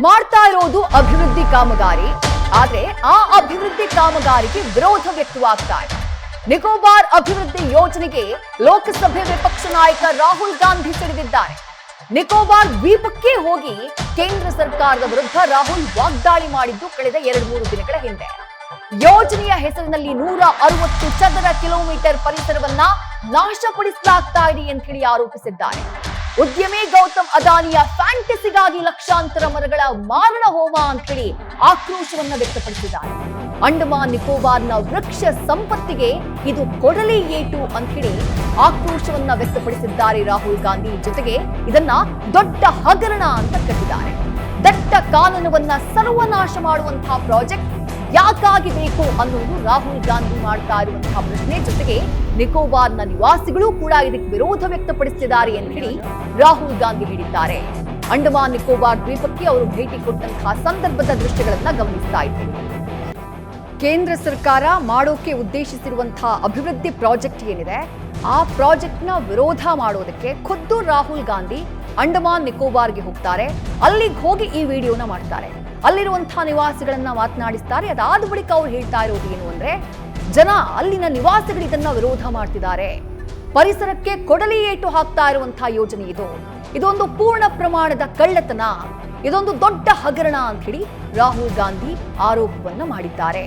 ಮಾಡ್ತಾ ಇರೋದು ಅಭಿವೃದ್ಧಿ ಕಾಮಗಾರಿ. ಆದ್ರೆ ಆ ಅಭಿವೃದ್ಧಿ ಕಾಮಗಾರಿಗೆ ವಿರೋಧ ವ್ಯಕ್ತವಾಗ್ತಾ ಇದೆ. ನಿಕೋಬಾರ್ ಅಭಿವೃದ್ಧಿ ಯೋಜನೆಗೆ ಲೋಕಸಭೆ ವಿಪಕ್ಷ ನಾಯಕ ರಾಹುಲ್ ಗಾಂಧಿ ಸಿಡಿದಿದ್ದಾರೆ. ನಿಕೋಬಾರ್ ದ್ವೀಪಕ್ಕೆ ಹೋಗಿ ಕೇಂದ್ರ ಸರ್ಕಾರದ ವಿರುದ್ಧ ರಾಹುಲ್ ವಾಗ್ದಾಳಿ ಮಾಡಿದ್ದು ಕಳೆದ 2-3 ದಿನಗಳ ಹಿಂದೆ. ಯೋಜನೆಯ ಹೆಸರಿನಲ್ಲಿ 160 ಚದರ ಕಿಲೋಮೀಟರ್ ಪರಿಸರವನ್ನ ನಾಶಪಡಿಸಲಾಗ್ತಾ ಇದೆ ಅಂತ ಹೇಳಿ ಆರೋಪಿಸಿದ್ದಾರೆ. ಉದ್ಯಮಿ ಗೌತಮ್ ಅದಾನಿಯ ಫ್ಯಾಂಟಸಿಗಾಗಿ ಲಕ್ಷಾಂತರ ಮರಗಳ ಮಾರಣ ಹೋಮ ಅಂತ ಹೇಳಿ ಆಕ್ರೋಶವನ್ನ ವ್ಯಕ್ತಪಡಿಸಿದ್ದಾರೆ. ಅಂಡಮಾನ್ ನಿಕೋಬಾರ್ನ ವೃಕ್ಷ ಸಂಪತ್ತಿಗೆ ಇದು ಕೊಡಲಿ ಏಟು ಅಂತ ಹೇಳಿ ಆಕ್ರೋಶವನ್ನ ವ್ಯಕ್ತಪಡಿಸಿದ್ದಾರೆ ರಾಹುಲ್ ಗಾಂಧಿ. ಜೊತೆಗೆ ಇದನ್ನ ದೊಡ್ಡ ಹಗರಣ ಅಂತ ಕರೆದಿದ್ದಾರೆ. ದಟ್ಟ ಕಾನೂನವನ್ನ ಸರ್ವನಾಶ ಮಾಡುವಂತಹ ಪ್ರಾಜೆಕ್ಟ್ ಯಾಕಾಗಿ ಬೇಕು ಅನ್ನೋದು ರಾಹುಲ್ ಗಾಂಧಿ ಮಾಡ್ತಾ ಇರುವಂತಹ ಪ್ರಶ್ನೆ. ಜೊತೆಗೆ ನಿಕೋಬಾರ್ನ ನಿವಾಸಿಗಳು ಕೂಡ ಇದಕ್ಕೆ ವಿರೋಧ ವ್ಯಕ್ತಪಡಿಸಿದ್ದಾರೆ ಅಂತ ಹೇಳಿ ರಾಹುಲ್ ಗಾಂಧಿ ಹೇಳಿದ್ದಾರೆ. ಅಂಡಮಾನ್ ನಿಕೋಬಾರ್ ದ್ವೀಪಕ್ಕೆ ಅವರು ಭೇಟಿ ಕೊಟ್ಟಂತಹ ಸಂದರ್ಭದ ದೃಶ್ಯಗಳನ್ನ ಗಮನಿಸ್ತಾ ಇದ್ದೀವಿ. ಕೇಂದ್ರ ಸರ್ಕಾರ ಮಾಡೋಕೆ ಉದ್ದೇಶಿಸಿರುವಂತಹ ಅಭಿವೃದ್ಧಿ ಪ್ರಾಜೆಕ್ಟ್ ಏನಿದೆ, ಆ ಪ್ರಾಜೆಕ್ಟ್ ನ ವಿರೋಧ ಮಾಡೋದಕ್ಕೆ ಖುದ್ದು ರಾಹುಲ್ ಗಾಂಧಿ ಅಂಡಮಾನ್ ನಿಕೋಬಾರ್ಗೆ ಹೋಗ್ತಾರೆ. ಅಲ್ಲಿಗೆ ಹೋಗಿ ಈ ವಿಡಿಯೋನ ಮಾಡ್ತಾರೆ. ಅಲ್ಲಿರುವಂತಹ ನಿವಾಸಿಗಳನ್ನ ಮಾತನಾಡಿಸ್ತಾರೆ. ಅದಾದ ಬಳಿಕ ಅವ್ರು ಹೇಳ್ತಾ ಇರೋದು ಏನು ಅಂದ್ರೆ, ಜನ ಅಲ್ಲಿನ ನಿವಾಸಿಗಳು ಇದನ್ನ ವಿರೋಧ ಮಾಡ್ತಿದ್ದಾರೆ. ಪರಿಸರಕ್ಕೆ ಕೊಡಲಿ ಏಟು ಹಾಕ್ತಾ ಇರುವಂತಹ ಯೋಜನೆ ಇದೊಂದು ಪೂರ್ಣ ಪ್ರಮಾಣದ ಕಳ್ಳತನ, ಇದೊಂದು ದೊಡ್ಡ ಹಗರಣ ಅಂತ ಹೇಳಿ ರಾಹುಲ್ ಗಾಂಧಿ ಆರೋಪವನ್ನ ಮಾಡಿದ್ದಾರೆ.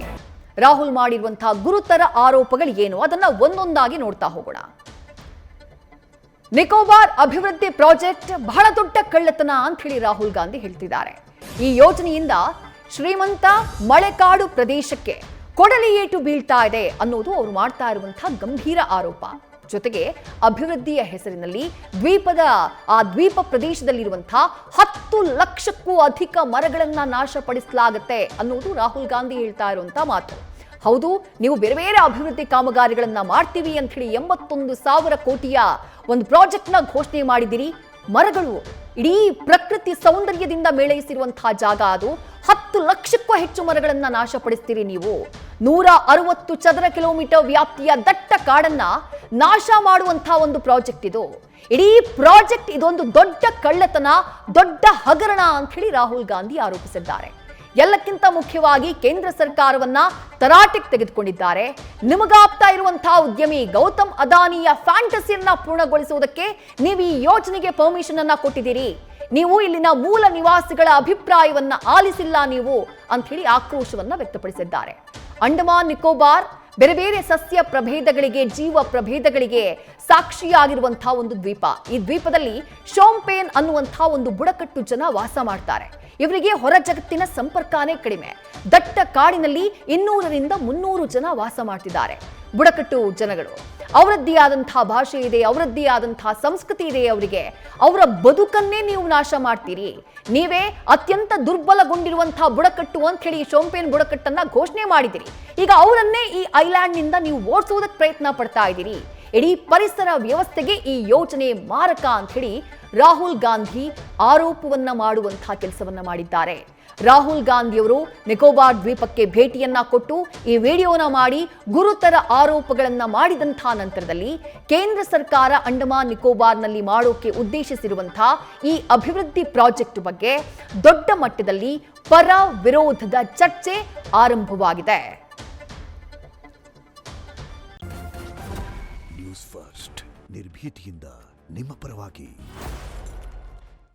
ರಾಹುಲ್ ಮಾಡಿರುವಂತಹ ಗುರುತರ ಆರೋಪಗಳು ಏನು ಅದನ್ನ ಒಂದೊಂದಾಗಿ ನೋಡ್ತಾ ಹೋಗೋಣ. ನಿಕೋಬಾರ್ ಅಭಿವೃದ್ಧಿ ಪ್ರಾಜೆಕ್ಟ್ ಬಹಳ ದೊಡ್ಡ ಕಳ್ಳತನ ಅಂತ ಹೇಳಿ ರಾಹುಲ್ ಗಾಂಧಿ ಹೇಳ್ತಿದ್ದಾರೆ. ಈ ಯೋಜನೆಯಿಂದ ಶ್ರೀಮಂತ ಮಳೆಕಾಡು ಪ್ರದೇಶಕ್ಕೆ ಕೊಡಲಿ ಏಟು ಬೀಳ್ತಾ ಇದೆ ಅನ್ನೋದು ಅವರು ಮಾಡ್ತಾ ಇರುವಂತಹ ಗಂಭೀರ ಆರೋಪ. ಜೊತೆಗೆ ಅಭಿವೃದ್ಧಿಯ ಹೆಸರಿನಲ್ಲಿ ದ್ವೀಪ ಪ್ರದೇಶದಲ್ಲಿರುವಂತಹ 10 ಲಕ್ಷಕ್ಕೂ ಅಧಿಕ ಮರಗಳನ್ನ ನಾಶಪಡಿಸಲಾಗುತ್ತೆ ಅನ್ನೋದು ರಾಹುಲ್ ಗಾಂಧಿ ಹೇಳ್ತಾ ಇರುವಂತಹ ಮಾತು. ಹೌದು, ನೀವು ಬೇರೆ ಬೇರೆ ಅಭಿವೃದ್ಧಿ ಕಾಮಗಾರಿಗಳನ್ನ ಮಾಡ್ತೀವಿ ಅಂತ ಹೇಳಿ 81,000 ಕೋಟಿಯ ಒಂದು ಪ್ರಾಜೆಕ್ಟ್ ನ ಘೋಷಣೆ ಮಾಡಿದಿರಿ. ಮರಗಳು ಇಡೀ ಪ್ರಕೃತಿ ಸೌಂದರ್ಯದಿಂದ ಮೇಳೈಸಿರುವಂತಹ ಜಾಗ, ಅದು 10 ಲಕ್ಷಕ್ಕೂ ಹೆಚ್ಚು ಮರಗಳನ್ನ ನಾಶಪಡಿಸ್ತೀರಿ ನೀವು. 160 ಚದರ ಕಿಲೋಮೀಟರ್ ವ್ಯಾಪ್ತಿಯ ದಟ್ಟ ಕಾಡನ್ನ ನಾಶ ಮಾಡುವಂತಹ ಒಂದು ಪ್ರಾಜೆಕ್ಟ್ ಇದು. ಇಡೀ ಪ್ರಾಜೆಕ್ಟ್ ಇದೊಂದು ದೊಡ್ಡ ಕಳ್ಳತನ, ದೊಡ್ಡ ಹಗರಣ ಅಂತ ಹೇಳಿ ರಾಹುಲ್ ಗಾಂಧಿ ಆರೋಪಿಸಿದ್ದಾರೆ. ಎಲ್ಲಕ್ಕಿಂತ ಮುಖ್ಯವಾಗಿ ಕೇಂದ್ರ ಸರ್ಕಾರವನ್ನ ತರಾಟೆಗೆ ತೆಗೆದುಕೊಂಡಿದ್ದಾರೆ. ನಿಮಗಾಗ್ತಾ ಇರುವಂತಹ ಉದ್ಯಮಿ ಗೌತಮ್ ಅದಾನಿಯ ಫ್ಯಾಂಟಸಿಯನ್ನ ಪೂರ್ಣಗೊಳಿಸುವುದಕ್ಕೆ ನೀವು ಈ ಯೋಜನೆಗೆ ಪರ್ಮಿಷನ್ ಅನ್ನ ಕೊಟ್ಟಿದ್ದೀರಿ. ನೀವು ಇಲ್ಲಿನ ಮೂಲ ನಿವಾಸಿಗಳ ಅಭಿಪ್ರಾಯವನ್ನ ಆಲಿಸಿಲ್ಲ ನೀವು ಅಂತ ಹೇಳಿ ಆಕ್ರೋಶವನ್ನ ವ್ಯಕ್ತಪಡಿಸಿದ್ದಾರೆ. ಅಂಡಮಾನ್ ನಿಕೋಬಾರ್ ಬೇರೆ ಬೇರೆ ಸಸ್ಯ ಪ್ರಭೇದಗಳಿಗೆ, ಜೀವ ಪ್ರಭೇದಗಳಿಗೆ ಸಾಕ್ಷಿಯಾಗಿರುವಂತಹ ಒಂದು ದ್ವೀಪ. ಈ ದ್ವೀಪದಲ್ಲಿ ಶೋಂಪೇನ್ ಅನ್ನುವಂತಹ ಒಂದು ಬುಡಕಟ್ಟು ಜನ ವಾಸ ಮಾಡ್ತಾರೆ. ಇವರಿಗೆ ಹೊರ ಜಗತ್ತಿನ ಸಂಪರ್ಕನೇ ಕಡಿಮೆ. ದಟ್ಟ ಕಾಡಿನಲ್ಲಿ 200ರಿಂದ 300 ಜನ ವಾಸ ಮಾಡ್ತಿದ್ದಾರೆ. ಬುಡಕಟ್ಟು ಜನಗಳು, ಅವರದ್ದೇ ಆದಂತಹ ಭಾಷೆ ಇದೆ, ಅವರದ್ದೇ ಆದಂತಹ ಸಂಸ್ಕೃತಿ ಇದೆ. ಅವರಿಗೆ ಅವರ ಬದುಕನ್ನೇ ನೀವು ನಾಶ ಮಾಡ್ತೀರಿ. ನೀವೇ ಅತ್ಯಂತ ದುರ್ಬಲಗೊಂಡಿರುವಂತಹ ಬುಡಕಟ್ಟು ಅಂತ ಹೇಳಿ ಶೋಂಪೇನ್ ಬುಡಕಟ್ಟನ್ನ ಘೋಷಣೆ ಮಾಡಿದಿರಿ. ಈಗ ಅವರನ್ನೇ ಈ ಐಲ್ಯಾಂಡ್ ನಿಂದ ನೀವು ಓಡಿಸೋದಕ್ಕೆ ಪ್ರಯತ್ನ ಪಡ್ತಾ ಇದ್ದೀರಿ. ಇಡೀ ಪರಿಸರ ವ್ಯವಸ್ಥೆಗೆ ಈ ಯೋಜನೆ ಮಾರಕ ಅಂತ ಹೇಳಿ ರಾಹುಲ್ ಗಾಂಧಿ ಆರೋಪವನ್ನ ಮಾಡುವಂತಹ ಕೆಲಸವನ್ನ ಮಾಡಿದ್ದಾರೆ. ರಾಹುಲ್ ಗಾಂಧಿಯವರು ನಿಕೋಬಾರ್ ದ್ವೀಪಕ್ಕೆ ಭೇಟಿಯನ್ನ ಕೊಟ್ಟು ಈ ವಿಡಿಯೋನ ಮಾಡಿ ಗುರುತರ ಆರೋಪಗಳನ್ನ ಮಾಡಿದಂತಹ ನಂತರದಲ್ಲಿ ಕೇಂದ್ರ ಸರ್ಕಾರ ಅಂಡಮಾನ್ ನಿಕೋಬಾರ್ನಲ್ಲಿ ಮಾಡೋಕೆ ಉದ್ದೇಶಿಸಿರುವಂತಹ ಈ ಅಭಿವೃದ್ಧಿ ಪ್ರಾಜೆಕ್ಟ್ ಬಗ್ಗೆ ದೊಡ್ಡ ಮಟ್ಟದಲ್ಲಿ ಪರ ವಿರೋಧದ ಚರ್ಚೆ ಆರಂಭವಾಗಿದೆ. ನ್ಯೂಸ್ ಫಸ್ಟ್ ನಿರ್ಭೀತಿಯಿಂದ ನಿಮ್ಮ ಪರವಾಗಿ.